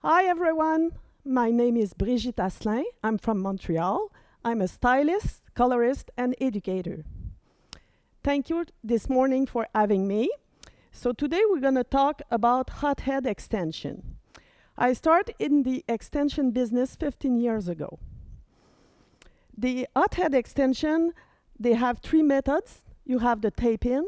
Hi everyone, my name is Brigitte Asselin. I'm from Montreal. I'm a stylist, colorist, and educator. Thank you this morning for having me. So today we're going to talk about HotHead extension. I started in the extension business 15 years ago. The HotHead extension, they have three methods. You have the tape in,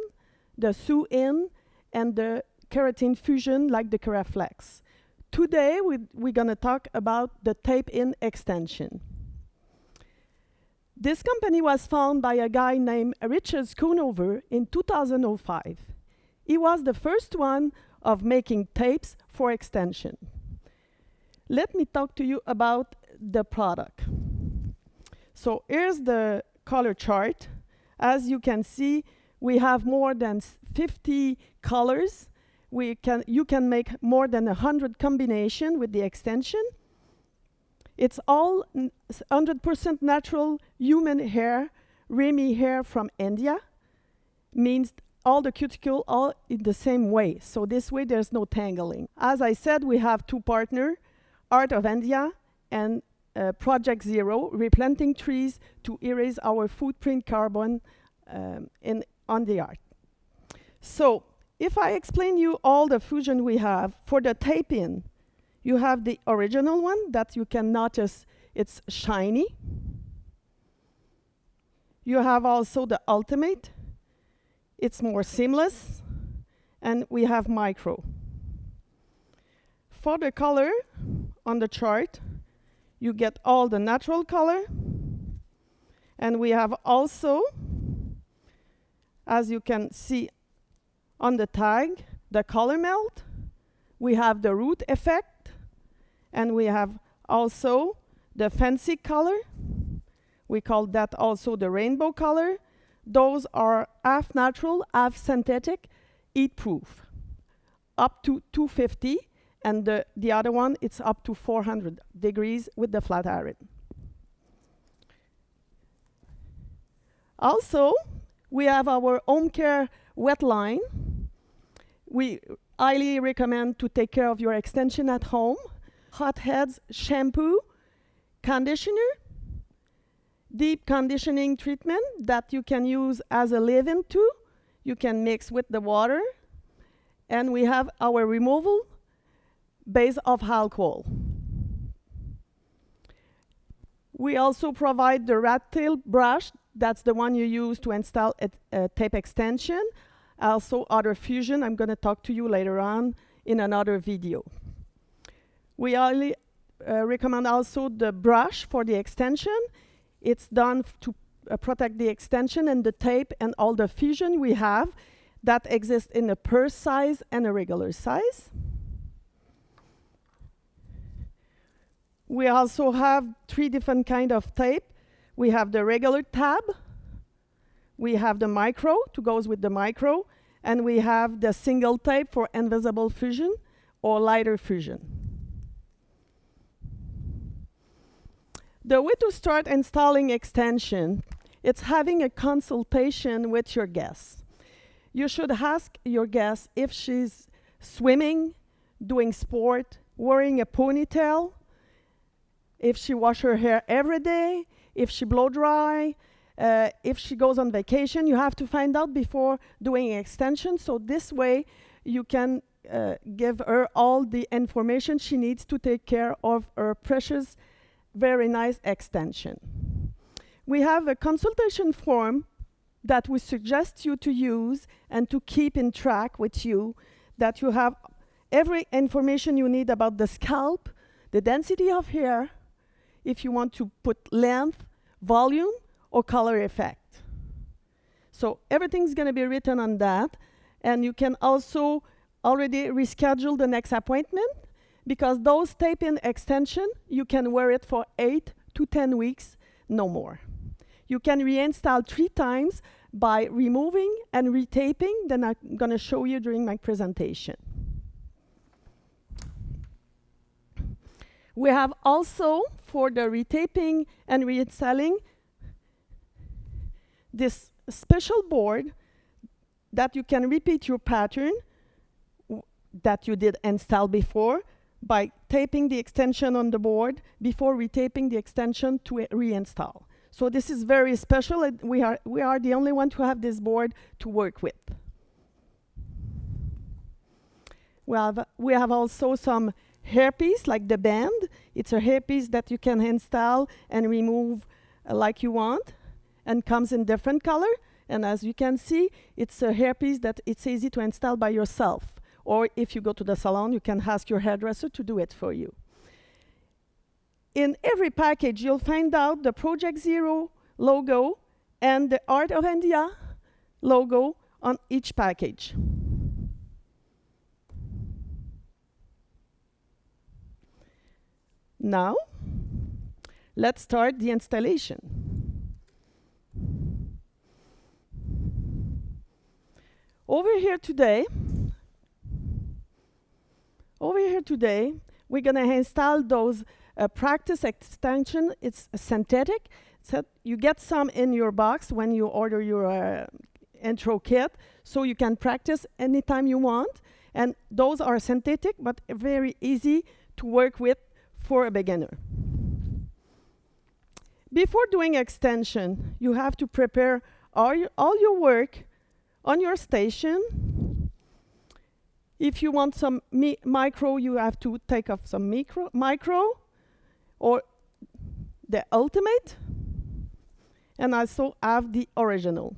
the sew in, and the keratin fusion like the Keraflex. Today we're going to talk about the tape in extension. This company was founded by a guy named Richard Schoonover in 2005. He was the first one of making tapes for extension. Let me talk to you about the product. So here's the color chart. As you can see, we have more than 50 colors. You can make more than 100 combinations with the extension. It's all 100% natural human hair, Remy hair from India. Means all the cuticle all in the same way. So this way there's no tangling. As I said, we have two partners, Art of India and Project Zero, replanting trees to erase our footprint carbon on the art. So if I explain you all the fusion we have, for the tape in, you have the original one that you can notice it's shiny. You have also the ultimate. It's more seamless. And we have micro. For the color on the chart, you get all the natural color. And we have also, as you can see on the tag, the color melt. We have the root effect. And we have also the fancy color. We call that also the rainbow color. Those are half natural, half synthetic, heat proof. Up to 250, and the other one, it's up to 400 degrees with the flat iron. Also, we have our home care wet line. We highly recommend to take care of your extension at home. HotHeads shampoo, conditioner, deep conditioning treatment that you can use as a leave-in too. You can mix with the water. And we have our removal base of alcohol. We also provide the rat tail brush. That's the one you use to install a tape extension. Also other fusion. I'm going to talk to you later on in another video. We highly recommend also the brush for the extension. It's done to protect the extension and the tape and all the fusion we have that exist in a purse size and a regular size. We also have three different kinds of tape. We have the regular tab. We have the micro to go with the micro. And we have the single tape for invisible fusion or lighter fusion. The way to start installing extension, it's having a consultation with your guest. You should ask your guest if she's swimming, doing sport, wearing a ponytail, if she washes her hair every day, if she blow dry, if she goes on vacation. You have to find out before doing an extension, so this way you can give her all the information she needs to take care of her precious very nice extension. We have a consultation form that we suggest you to use and to keep in track with you, that you have every information you need about the scalp, the density of hair, if you want to put length, volume, or color effect. So everything's going to be written on that, and you can also already reschedule the next appointment. Because those tape-in extension, you can wear it for 8 to 10 weeks, no more. You can reinstall 3 times by removing and retaping, then I'm going to show you during my presentation. We have also, for the retaping and reinstalling, this special board that you can repeat your pattern that you did install before, by taping the extension on the board before retaping the extension to reinstall. So this is very special, and we are the only one to have this board to work with. We have also some hairpiece, like the band. It's a hairpiece that you can install and remove like you want, and comes in different color. And as you can see, it's a hairpiece that it's easy to install by yourself. Or if you go to the salon, you can ask your hairdresser to do it for you. In every package, you'll find out the Project Zero logo and the Art of India logo on each package. Now, let's start the installation. Over here today, we're gonna install those practice extension. It's synthetic, so you get some in your box when you order your intro kit, so you can practice anytime you want. And those are synthetic, but very easy to work with for a beginner. Before doing extension, you have to prepare all your work on your station. If you want some micro, you have to take off some micro, or the ultimate, and also have the original.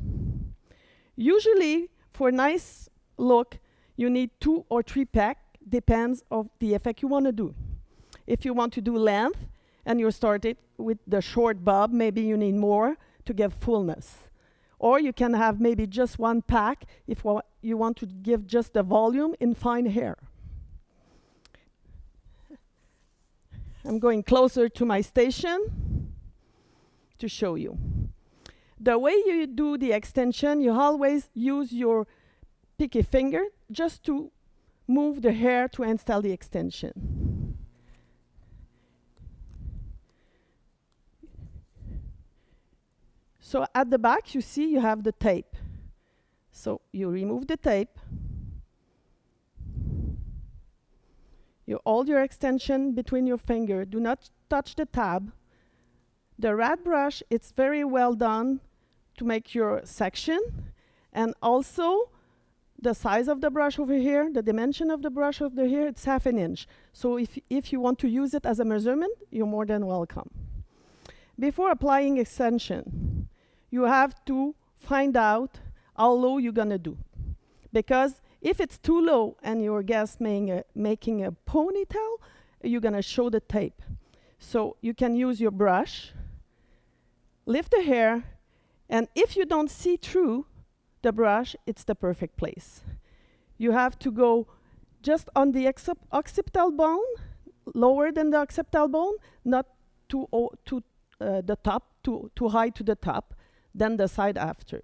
Usually, for a nice look, you need 2 or 3 pack, depends of the effect you want to do. If you want to do length, and you start it with the short bob, maybe you need more to give fullness. Or you can have maybe just 1 pack if you want to give just the volume in fine hair. I'm going closer to my station to show you. The way you do the extension, you always use your picky finger just to move the hair to install the extension. So at the back, you see you have the tape. So you remove the tape. You hold your extension between your finger. Do not touch the tab. The rat brush, it's very well done to make your section. And also, the size of the brush over here, the dimension of the brush over here, it's 1/2 inch. So if you want to use it as a measurement, you're more than welcome. Before applying extension, you have to find out how low you're gonna do. Because if it's too low and your guest making a ponytail, you're gonna show the tape. So you can use your brush, lift the hair, and if you don't see through the brush, it's the perfect place. You have to go just on the occipital bone, lower than the occipital bone, not too the top, too high to the top, then the side after.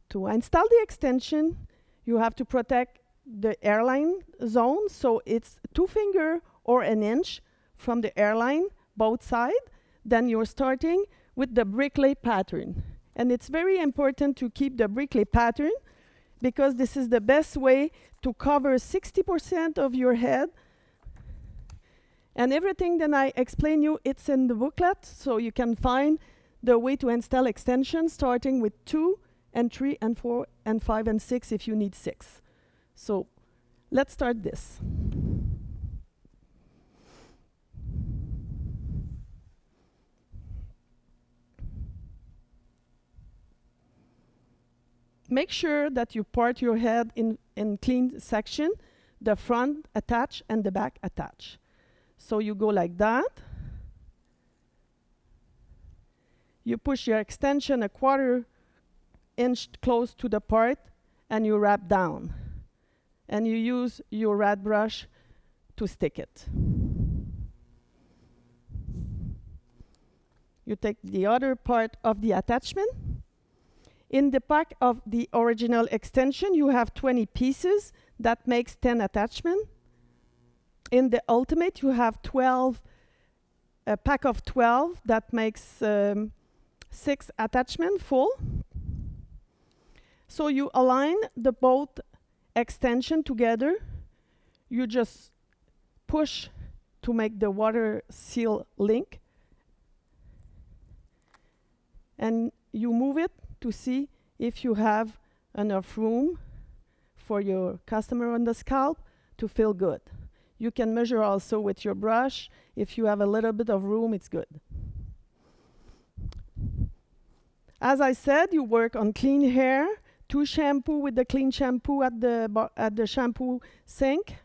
To install the extension, you have to protect the airline zone, so it's 2 finger or 1 inch from the airline, both sides. Then you're starting with the bricklay pattern. And it's very important to keep the bricklay pattern because this is the best way to cover 60% of your head. And everything that I explain you, it's in the booklet, so you can find the way to install extensions starting with 2 and 3 and 4 and 5 and 6 if you need 6. So let's start this. Make sure that you part your head in clean section, the front attach and the back attach. So you go like that. You push your extension 1/4 inch close to the part and you wrap down. And you use your rat brush to stick it. You take the other part of the attachment. In the pack of the original extension, you have 20 pieces. That makes 10 attachments. In the ultimate, you have a pack of 12. That makes 6 attachments full. So you align the both extension together. You just push to make the water seal link, and you move it to see if you have enough room for your customer on the scalp to feel good. You can measure also with your brush. If you have a little bit of room, it's good. As I said, you work on clean hair. 2 shampoo with the clean shampoo at the shampoo sink.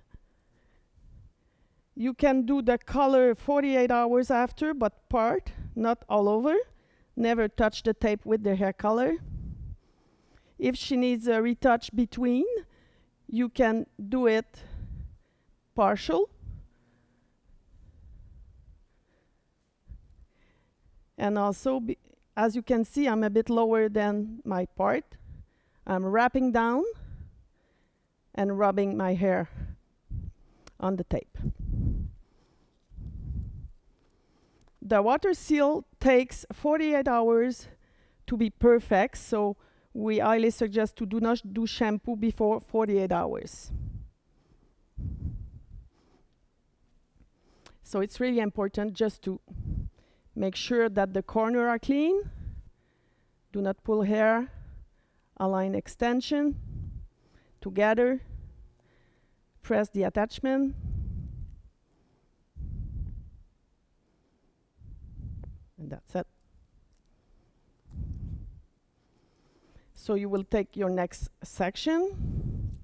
You can do the color 48 hours after, but part, not all over. Never touch the tape with the hair color. If she needs a retouch between, you can do it partial. And also, as you can see, I'm a bit lower than my part. I'm wrapping down and rubbing my hair on the tape. The water seal takes 48 hours to be perfect, so we highly suggest to do not do shampoo before 48 hours. So it's really important just to make sure that the corners are clean. Do not pull hair. Align extension together. Press the attachment. And that's it. So you will take your next section.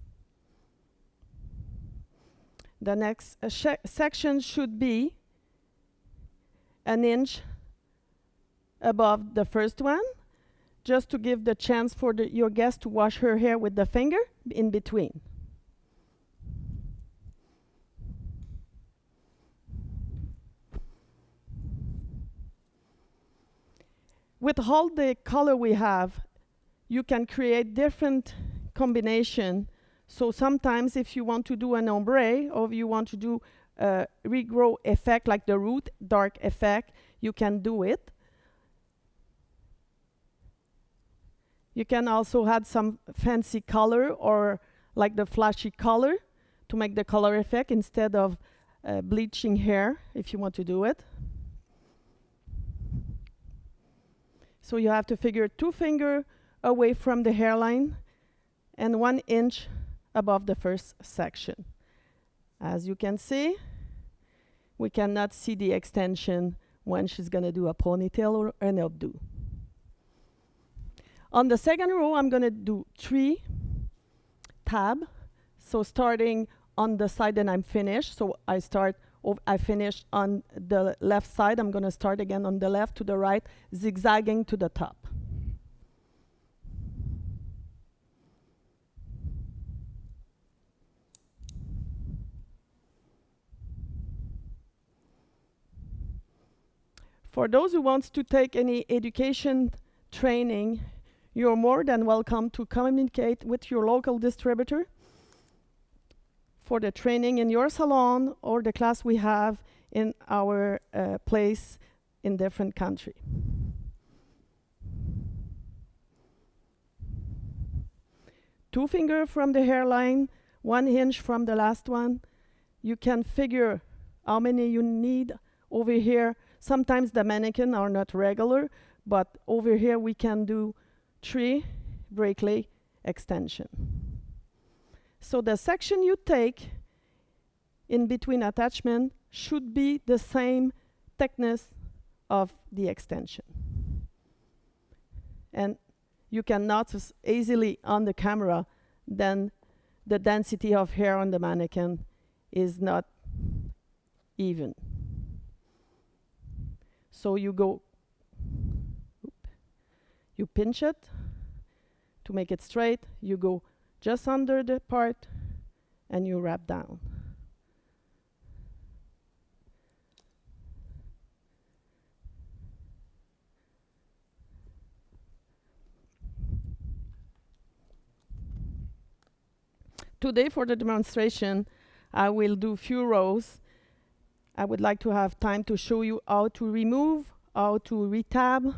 The next section should be an inch above the first one, just to give the chance for your guest to wash her hair with the finger in between. With all the color we have, you can create different combination. So sometimes if you want to do an ombre, or you want to do a regrow effect like the root dark effect, you can do it. You can also add some fancy color or like the flashy color to make the color effect instead of bleaching hair if you want to do it. So you have to figure 2 fingers away from the hairline and 1 inch above the first section. As you can see, we cannot see the extension when she's going to do a ponytail or an updo. On the second row, I'm going to do 3 tabs. So starting on the side that I'm finished. So I finished on the left side. I'm going to start again on the left to the right, zigzagging to the top. For those who want to take any education training, you're more than welcome to communicate with your local distributor for the training in your salon or the class we have in our place in different countries. Two fingers from the hairline, 1 inch from the last one. You can figure how many you need over here. Sometimes the mannequin are not regular, but over here we can do 3 braclet extension. So the section you take in between attachment should be the same thickness of the extension. And you can notice easily on the camera then the density of hair on the mannequin is not even. So you go, you pinch it to make it straight, you go just under the part and you wrap down. Today for the demonstration, I will do few rows. I would like to have time to show you how to remove, how to retab.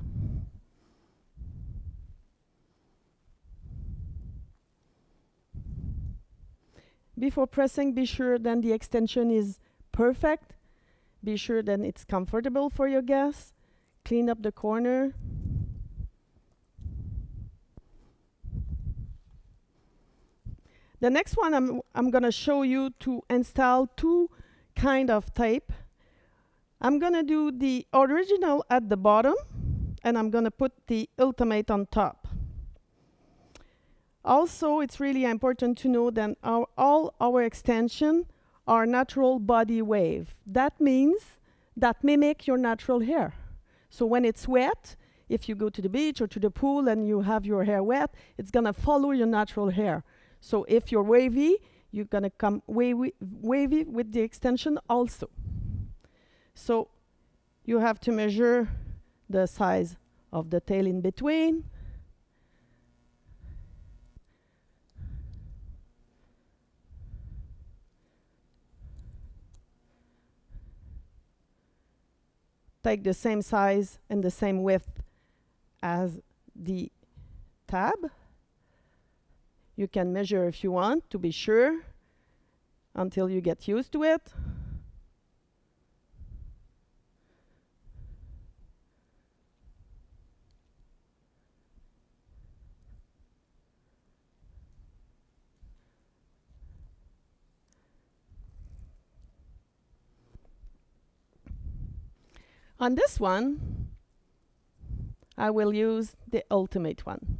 Before pressing, be sure then the extension is perfect. Be sure that it's comfortable for your guests. Clean up the corner. The next one, I'm going to show you to install two kind of tape. I'm going to do the original at the bottom, and I'm going to put the ultimate on top. Also, it's really important to know that all our extensions are natural body wave. That means that mimic your natural hair. So when it's wet, if you go to the beach or to the pool and you have your hair wet, it's going to follow your natural hair. So if you're wavy, you're going to come wavy with the extension also. So you have to measure the size of the tail in between. Take the same size and the same width as the tab. You can measure if you want to be sure until you get used to it. On this one, I will use the ultimate one.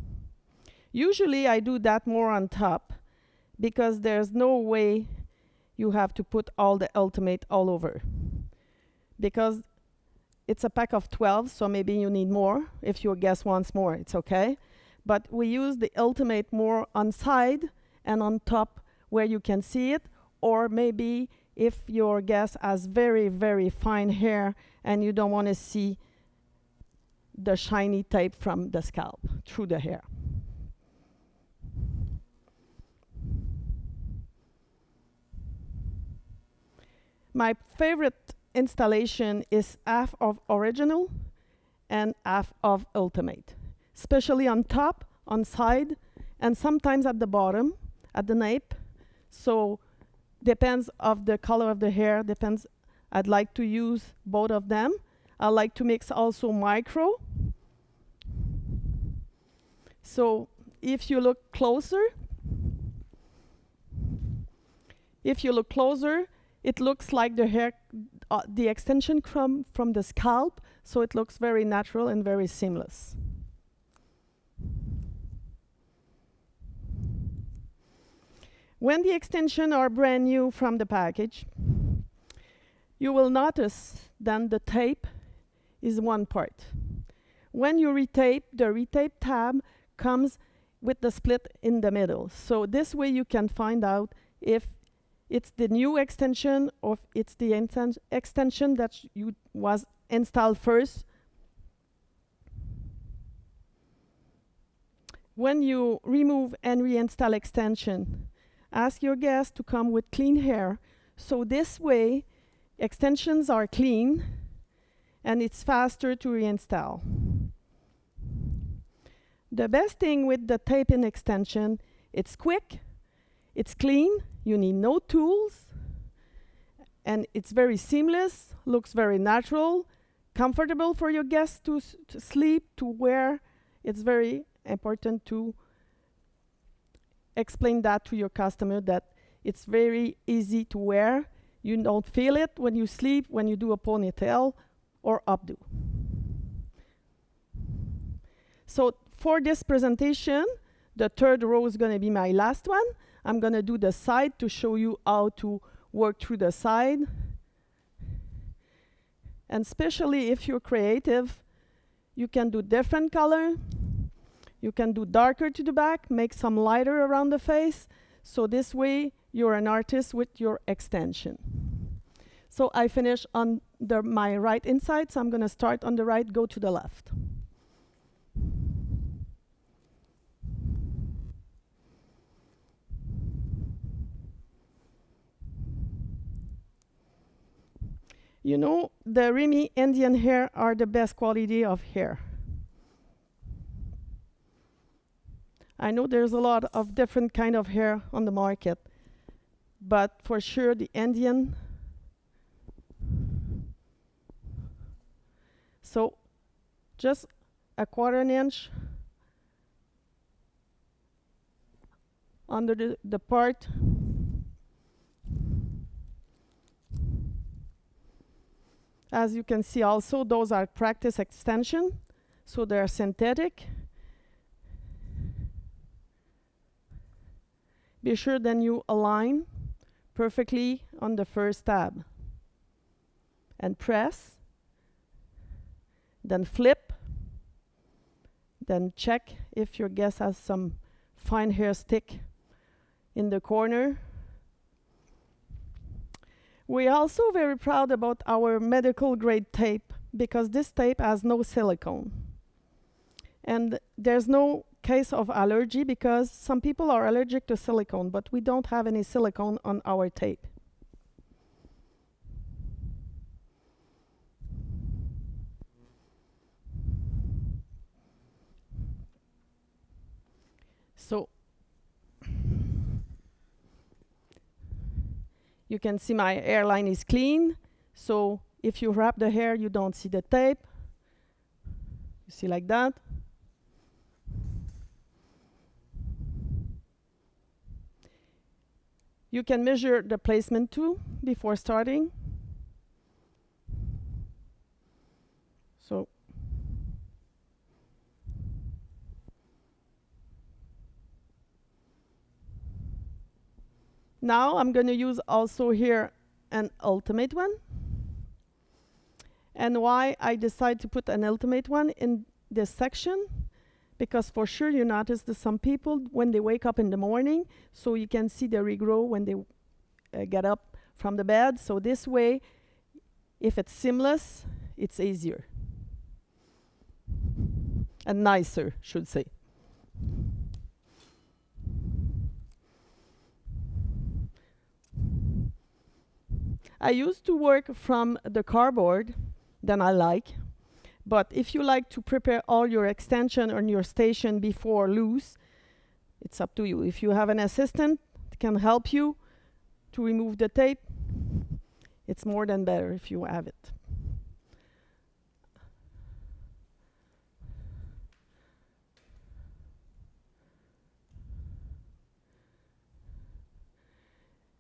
Usually I do that more on top because there's no way you have to put all the ultimate all over. Because it's a pack of 12, so maybe you need more. If your guest wants more, it's okay. But we use the ultimate more on side and on top where you can see it, or maybe if your guest has very, very fine hair and you don't want to see the shiny tape from the scalp through the hair. My favorite installation is half of original and half of ultimate, especially on top, on side, and sometimes at the bottom, at the nape. So depends of the color of the hair, depends. I'd like to use both of them. I like to mix also micro. So if you look closer, it looks like the hair, the extension from the scalp, so it looks very natural and very seamless. When the extensions are brand new from the package, you will notice that the tape is one part. When you retape, the retape tab comes with the split in the middle. So this way you can find out if it's the new extension or if it's the extension that was installed first. When you remove and reinstall extension, ask your guest to come with clean hair. So this way, extensions are clean and it's faster to reinstall. The best thing with the tape-in extension, it's quick, it's clean, you need no tools, and it's very seamless, looks very natural, comfortable for your guests to sleep, to wear. It's very important to explain that to your customer, that it's very easy to wear. You don't feel it when you sleep, when you do a ponytail or updo. So for this presentation, the third row is going to be my last one. I'm going to do the side to show you how to work through the side. And especially if you're creative, you can do different color. You can do darker to the back, make some lighter around the face. So this way, you're an artist with your extension. So I finish on my right inside, so I'm going to start on the right, go to the left. You know, the Remy Indian hair are the best quality of hair. I know there's a lot of different kind of hair on the market, but for sure the Indian just a 1/4 inch under the part. As you can see also, those are practice extension, so they're synthetic. Be sure then you align perfectly on the first tab. And press, then flip, then check if your guest has some fine hair stick in the corner. We're also very proud about our medical grade tape because this tape has no silicone. And there's no case of allergy because some people are allergic to silicone, but we don't have any silicone on our tape. So you can see my hairline is clean. So if you wrap the hair, you don't see the tape. You see like that. You can measure the placement too before starting. So now I'm going to use also here an ultimate one. And why I decide to put an ultimate one in this section, because for sure you notice that some people, when they wake up in the morning, so you can see the regrow when they get up from the bed. So this way, if it's seamless, it's easier. And nicer, should say. I used to work from the cardboard, then I like. But if you like to prepare all your extension on your station before loose, it's up to you. If you have an assistant that can help you to remove the tape, it's more than better if you have it.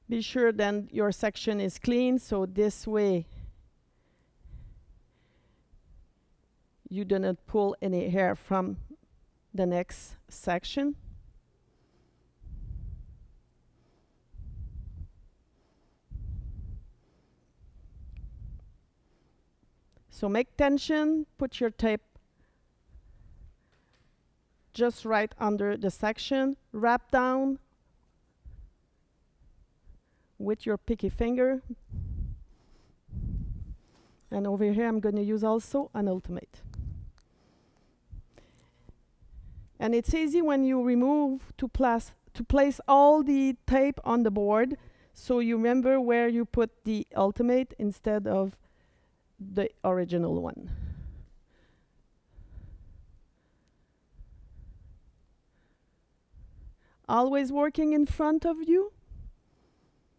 Be sure then your section is clean, so this way you do not pull any hair from the next section. So make tension, put your tape just right under the section, wrap down with your picky finger. And over here I'm going to use also an ultimate. And it's easy when you remove to place all the tape on the board, so you remember where you put the ultimate instead of the original one. Always working in front of you,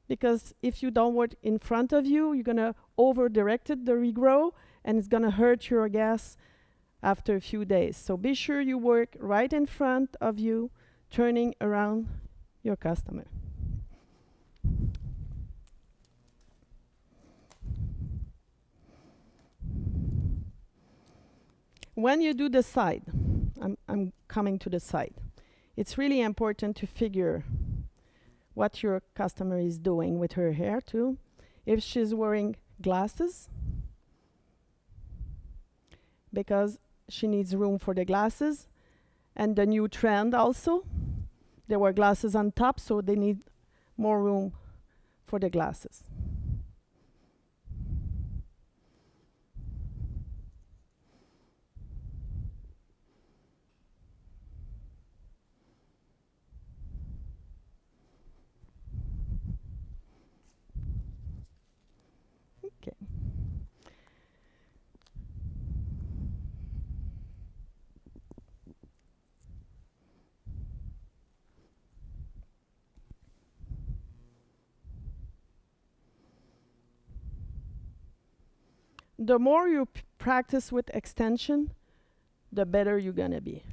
because if you don't work in front of you, you're gonna over-direct the regrow and it's gonna hurt your gas after a few days. So be sure you work right in front of you, turning around your customer. When you do the side, I'm coming to the side, it's really important to figure what your customer is doing with her hair too. If she's wearing glasses, because she needs room for the glasses, and the new trend also, there were glasses on top, so they need more room for the glasses. Okay. The more you practice with extension, the better you're gonna be.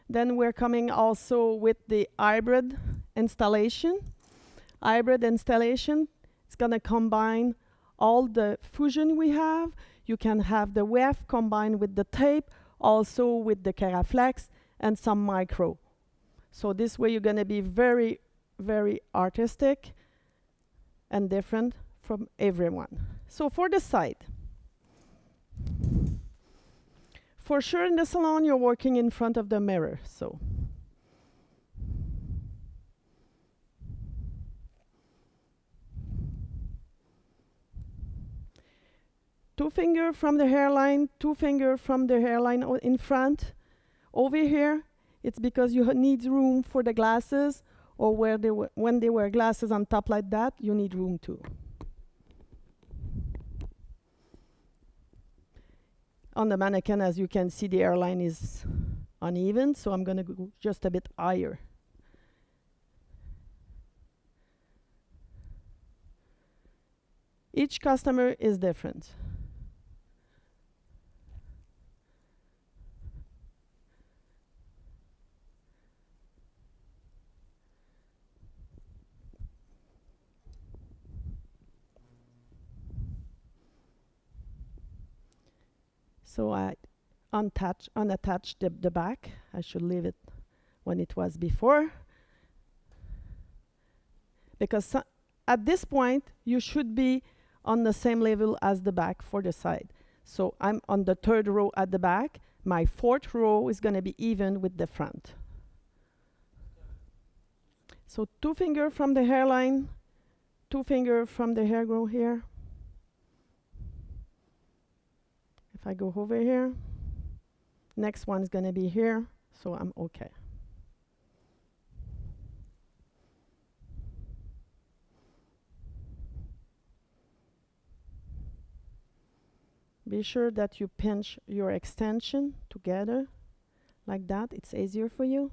Then we're coming also with the hybrid installation. Hybrid installation, it's gonna combine all the fusion we have. You can have the weft combined with the tape, also with the Caraflex and some micro. So this way you're gonna be very, very artistic and different from everyone. So for the side, for sure in the salon you're working in front of the mirror, so two finger from the hairline, two finger from the hairline in front. Over here, it's because you need room for the glasses, or where when they wear glasses on top like that, you need room too. On the mannequin, as you can see, the hairline is uneven, so I'm gonna go just a bit higher. Each customer is different. So I unattach the back. I should leave it when it was before. Because at this point, you should be on the same level as the back for the side. So I'm on the third row at the back. My fourth row is gonna be even with the front. So two finger from the hairline, two finger from the hair growth here. If I go over here, next one's gonna be here, so I'm okay. Be sure that you pinch your extension together, like that, it's easier for you.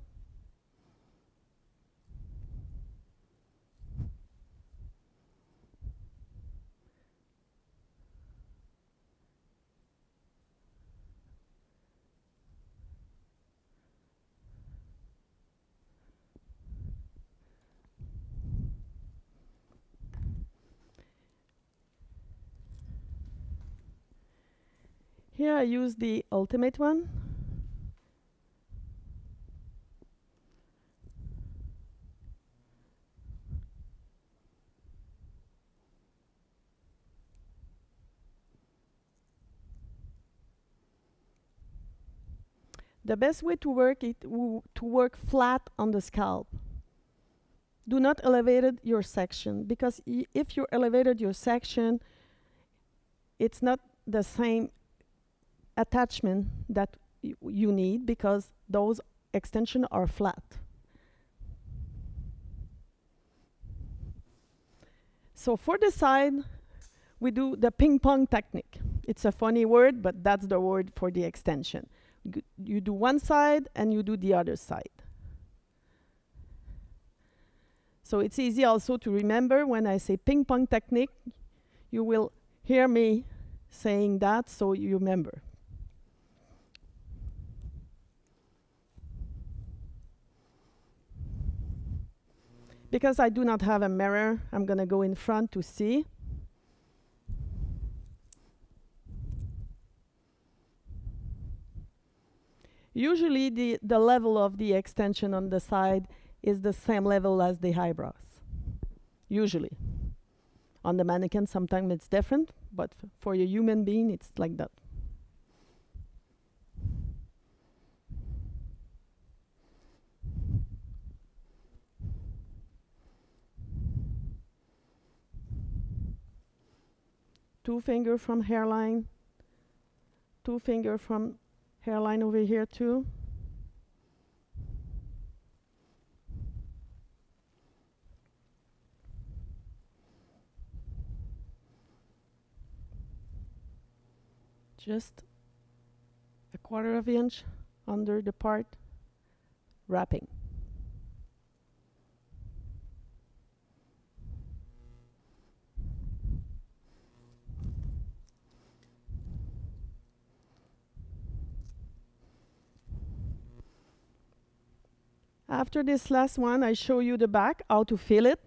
Here I use the ultimate one. The best way to work it to work flat on the scalp. Do not elevate your section, because if you elevated your section, it's not the same attachment that you need, because those extensions are flat. So for the side, we do the ping pong technique. It's a funny word, but that's the word for the extension. You do one side and you do the other side. So it's easy also to remember when I say ping pong technique, you will hear me saying that, so you remember. Because I do not have a mirror, I'm gonna go in front to see. Usually the level of the extension on the side is the same level as the eyebrows. Usually. On the mannequin, sometimes it's different, but for a human being, it's like that. Two finger from hairline, two finger from hairline over here too. Just a 1/4 of inch under the part, wrapping. After this last one, I show you the back, how to fill it.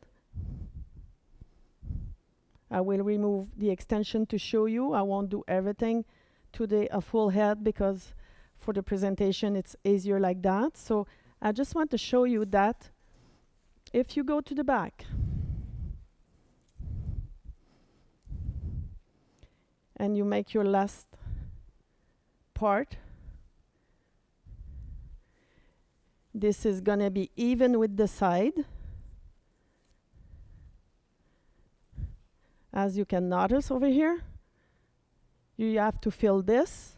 I will remove the extension to show you. I won't do everything today a full head because for the presentation it's easier like that. So I just want to show you that if you go to the back and you make your last part, this is gonna be even with the side. As you can notice over here, you have to fill this.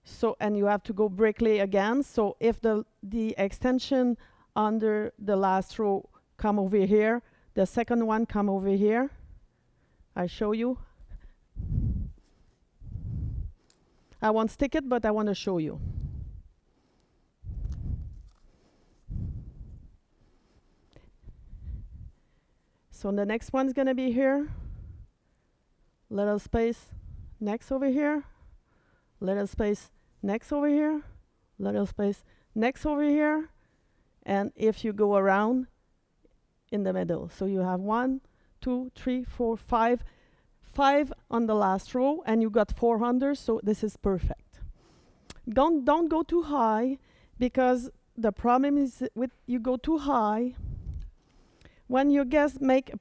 So, and you have to go bricklay again. So if the extension under the last row come over here, the second one come over here. I show you. I won't stick it, but I want to show you. So the next one's gonna be here. Little space next over here. Little space next over here. Little space next over here. And if you go around in the middle. So you have 1, 2, 3, 4, 5. 5 on the last row, and you got 4 under, so this is perfect. Don't go too high, because the problem is with you go too high. When you guys make an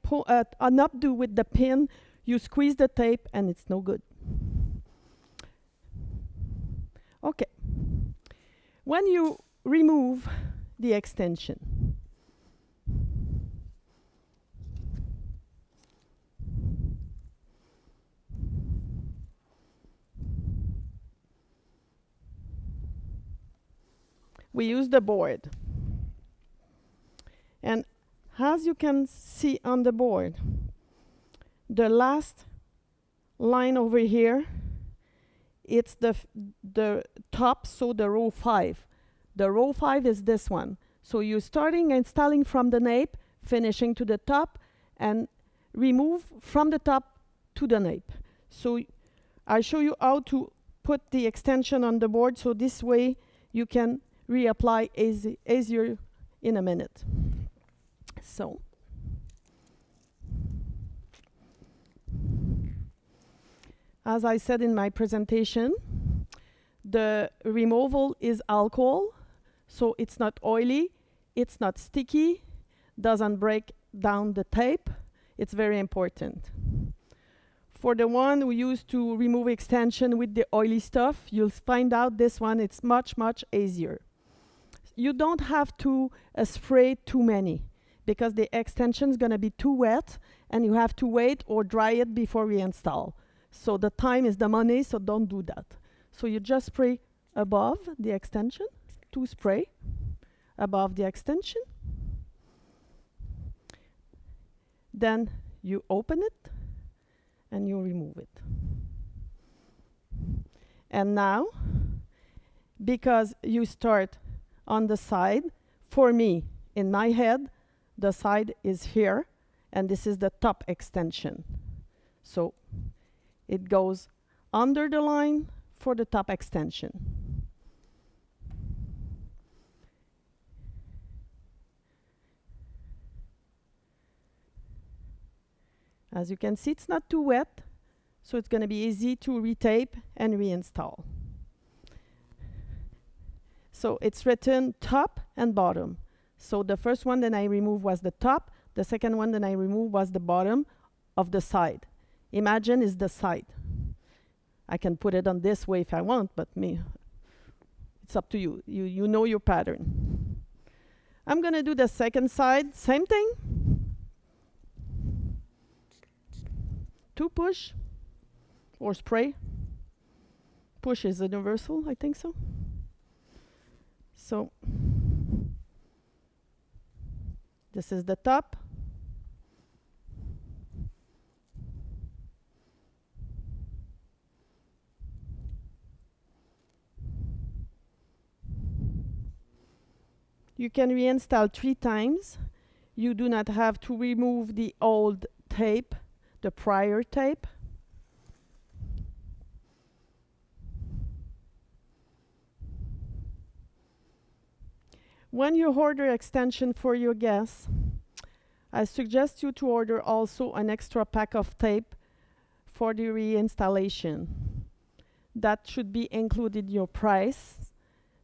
updo with the pin, you squeeze the tape and it's no good. Okay. When you remove the extension, we use the board. And as you can see on the board, the last line over here, it's the top, so the row 5. The row 5 is this one. So you're starting installing from the nape, finishing to the top, and remove from the top to the nape. So I show you how to put the extension on the board, so this way you can reapply easier in a minute. So as I said in my presentation, the removal is alcohol, so it's not oily, it's not sticky, doesn't break down the tape. It's very important. For the one who used to remove extension with the oily stuff, you'll find out this one, it's much, much easier. You don't have to spray too many, because the extension is going to be too wet, and you have to wait or dry it before we install. So the time is the money, so don't do that. So you just spray above the extension, 2 spray above the extension. Then you open it and you remove it. And now, because you start on the side, for me, in my head, the side is here, and this is the top extension. So it goes under the line for the top extension. As you can see, it's not too wet, so it's going to be easy to retape and reinstall. So it's written top and bottom. So the first one that I removed was the top. The second one that I removed was the bottom of the side. Imagine is the side. I can put it on this way if I want, but it's up to you. You know your pattern. I'm going to do the second side. Same thing. 2 push or spray. Push is universal, I think so. So this is the top. You can reinstall 3 times. You do not have to remove the old tape, the prior tape. When you order extension for your guests, I suggest you to order also an extra pack of tape for the reinstallation. That should be included in your price.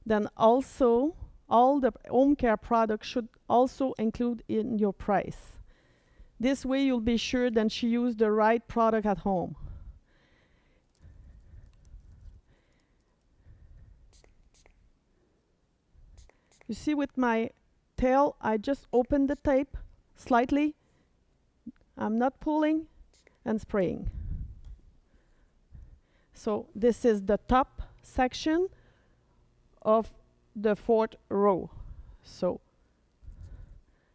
Then also, all the home care products should also include in your price. This way you'll be sure that she used the right product at home. You see with my tail, I just open the tape slightly. I'm not pulling and spraying. So this is the top section of the fourth row. So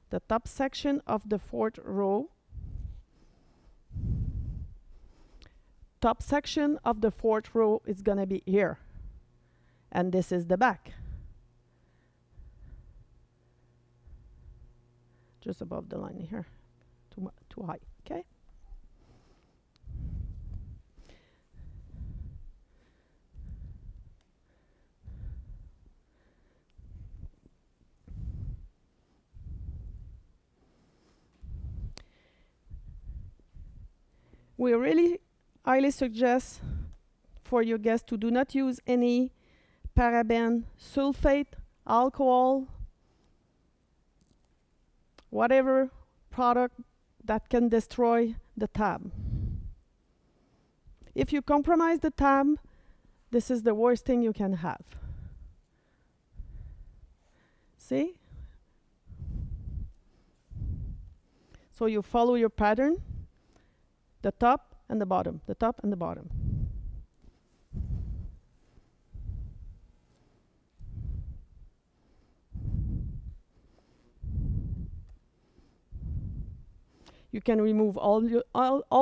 the top section of the fourth row. Top section of the fourth row is gonna be here. And this is the back. Just above the line here. Too high, okay? We really highly suggest for your guests to do not use any paraben, sulfate, alcohol, whatever product that can destroy the tab. If you compromise the tab, this is the worst thing you can have. See? So you follow your pattern, the top and the bottom, the top and the bottom. You can remove all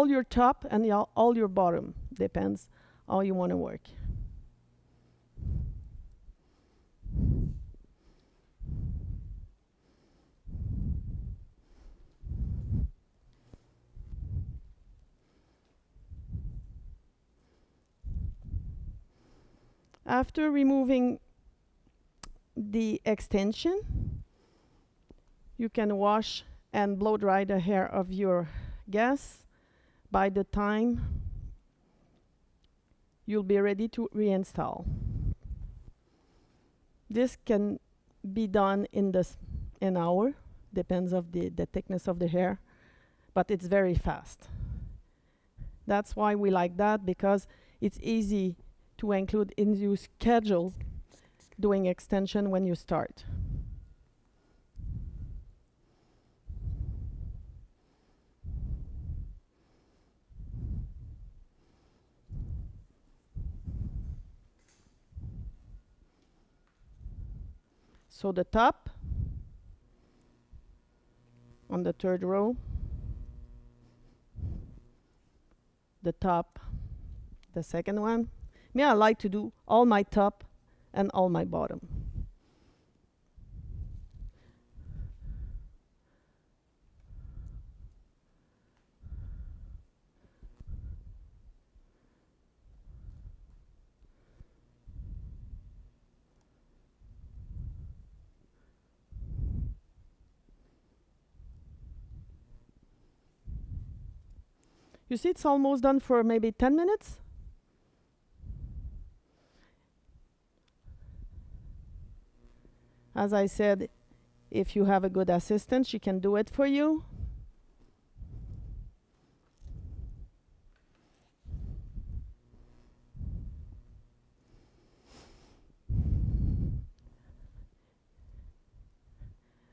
your top and all your bottom. Depends how you want to work. After removing the extension, you can wash and blow dry the hair of your guests. By the time you'll be ready to reinstall. This can be done in an hour, depends of the thickness of the hair, but it's very fast. That's why we like that, because it's easy to include in your schedule doing extension when you start. So the top on the third row, the top, the second one. Me, I like to do all my top and all my bottom. You see, it's almost done for maybe 10 minutes. As I said, if you have a good assistant, she can do it for you.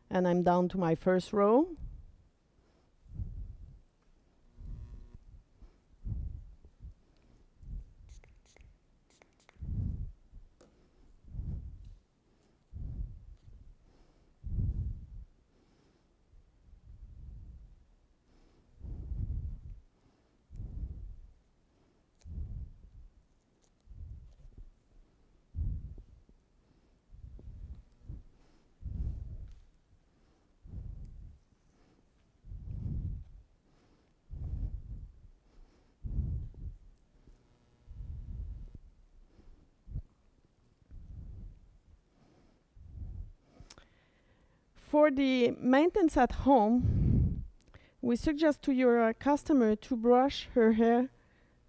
And I'm down to my first row. For the maintenance at home, we suggest to your customer to brush her hair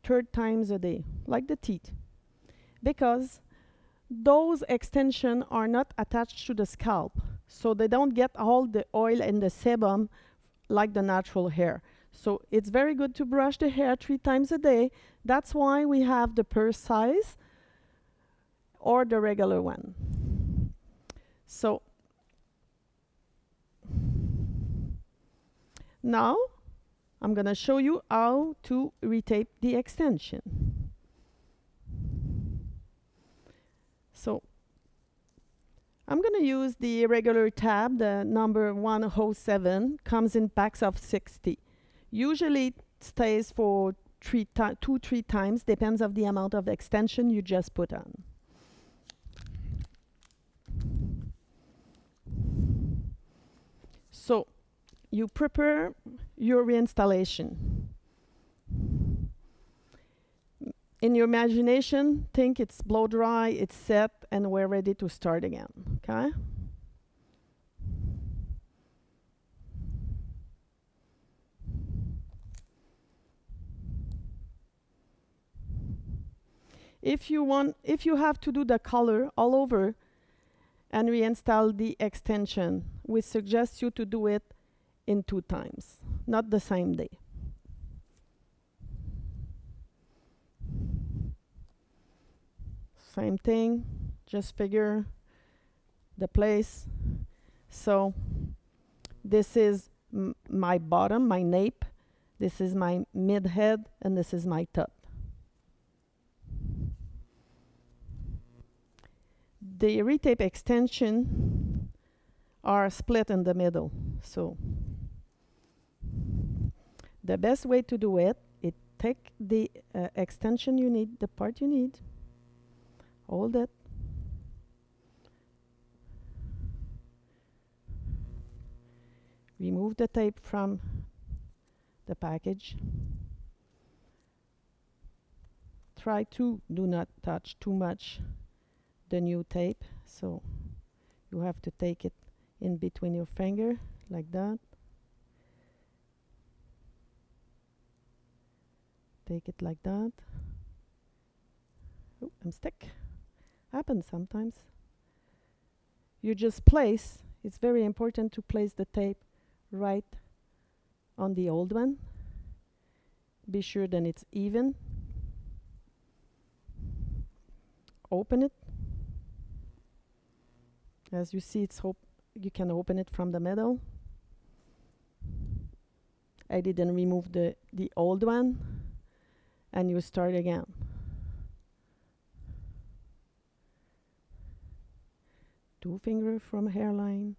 3 times a day, like the teeth, because those extensions are not attached to the scalp, so they don't get all the oil and the sebum like the natural hair. So it's very good to brush the hair 3 times a day. That's why we have the purse size or the regular one. So now I'm going to show you how to retape the extension. So I'm going to use the regular tab, the number 107, comes in packs of 60. Usually it stays for 2-3 times, depends of the amount of extension you just put on. So you prepare your reinstallation. In your imagination, think it's blow dry, it's set, and we're ready to start again, okay? If you have to do the color all over and reinstall the extension, we suggest you to do it in 2 times, not the same day. Same thing, just figure the place. So this is my bottom, my nape, this is my mid head, and this is my top. The retape extension are split in the middle, so the best way to do it is take the extension you need, the part you need, hold it, remove the tape from the package, try to do not touch too much the new tape, so you have to take it in between your finger like that. Take it like that. Oh, I'm stuck. Happens sometimes. You just place, it's very important to place the tape right on the old one. Be sure that it's even. Open it. As you see, you can open it from the middle. I didn't remove the old one, and you start again. Two finger from hairline,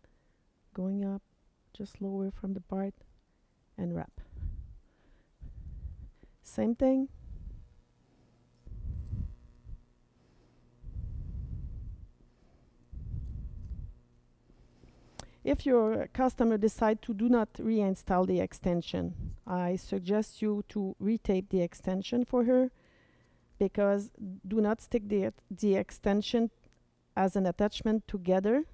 going up, just lower from the part, and wrap. Same thing. If your customer decides to do not reinstall the extension, I suggest you to retape the extension for her, because do not stick the extension as an attachment together.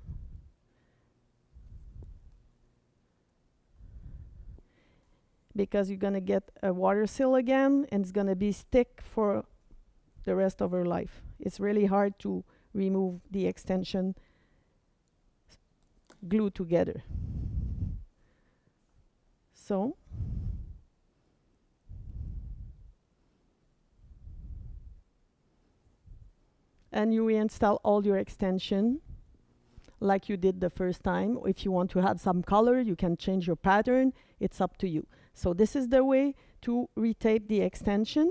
Because you're going to get a water seal again, and it's going to be stick for the rest of her life. It's really hard to remove the extension glued together. So and you reinstall all your extension like you did the first time. If you want to add some color, you can change your pattern. It's up to you. So this is the way to retape the extension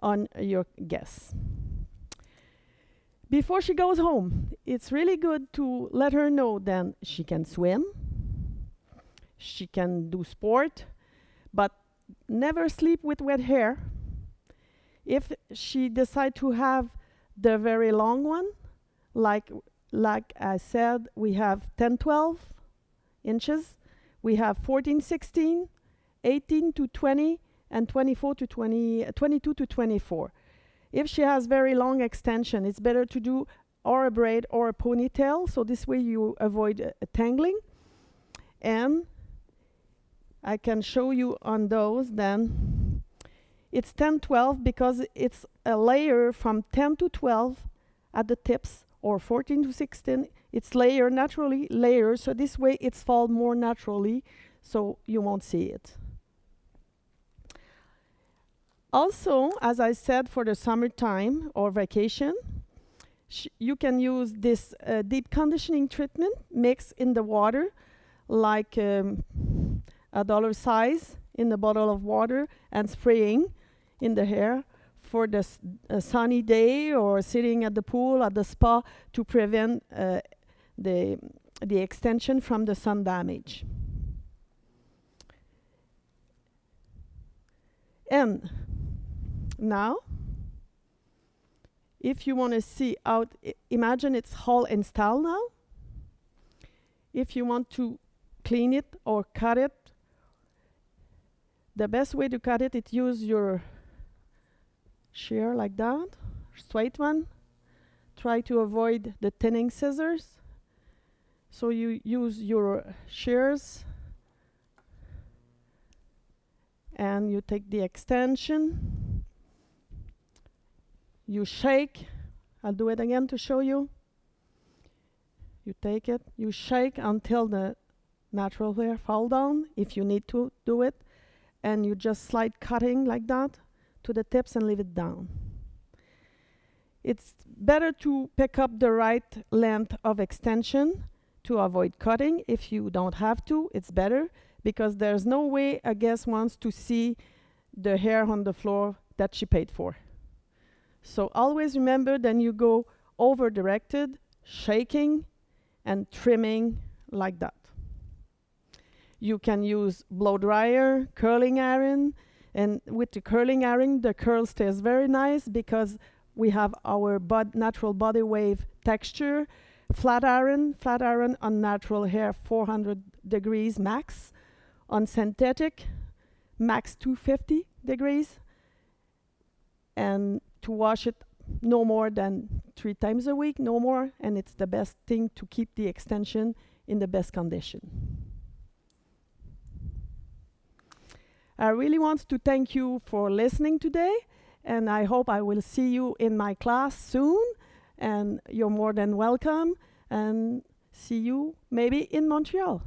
on your guest. Before she goes home, it's really good to let her know then she can swim, she can do sport, but never sleep with wet hair. If she decides to have the very long one, like I said, we have 10-12 inches, we have 14-16, 18 to 20, and 24 to 20, 22 to 24. If she has very long extension, it's better to do or a braid or a ponytail, so this way you avoid tangling. And I can show you on those then. It's 10-12 because it's a layer from 10 to 12 at the tips, or 14 to 16. It's naturally layered, so this way it's fall more naturally, so you won't see it. Also, as I said, for the summertime or vacation, you can use this deep conditioning treatment mixed in the water, like a dollar size in a bottle of water, and spraying in the hair for the sunny day, or sitting at the pool, at the spa, to prevent the extension from the sun damage. And now, if you want to see out, imagine it's Haul and Style now. If you want to clean it or cut it, the best way to cut it is use your shear like that, straight one. Try to avoid the thinning scissors. So you use your shears and you take the extension. You shake. I'll do it again to show you. You take it, you shake until the natural hair fall down, if you need to do it, and you just slide cutting like that to the tips and leave it down. It's better to pick up the right length of extension to avoid cutting. If you don't have to, it's better, because there's no way a guest wants to see the hair on the floor that she paid for. So always remember, then you go over directed, shaking and trimming like that. You can use blow dryer, curling iron, and with the curling iron, the curl stays very nice because we have our natural body wave texture. Flat iron on natural hair, 400 degrees max. On synthetic, max 250 degrees. And to wash it no more than 3 times a week, no more, and it's the best thing to keep the extension in the best condition. I really want to thank you for listening today, and I hope I will see you in my class soon, and you're more than welcome, and see you maybe in Montreal.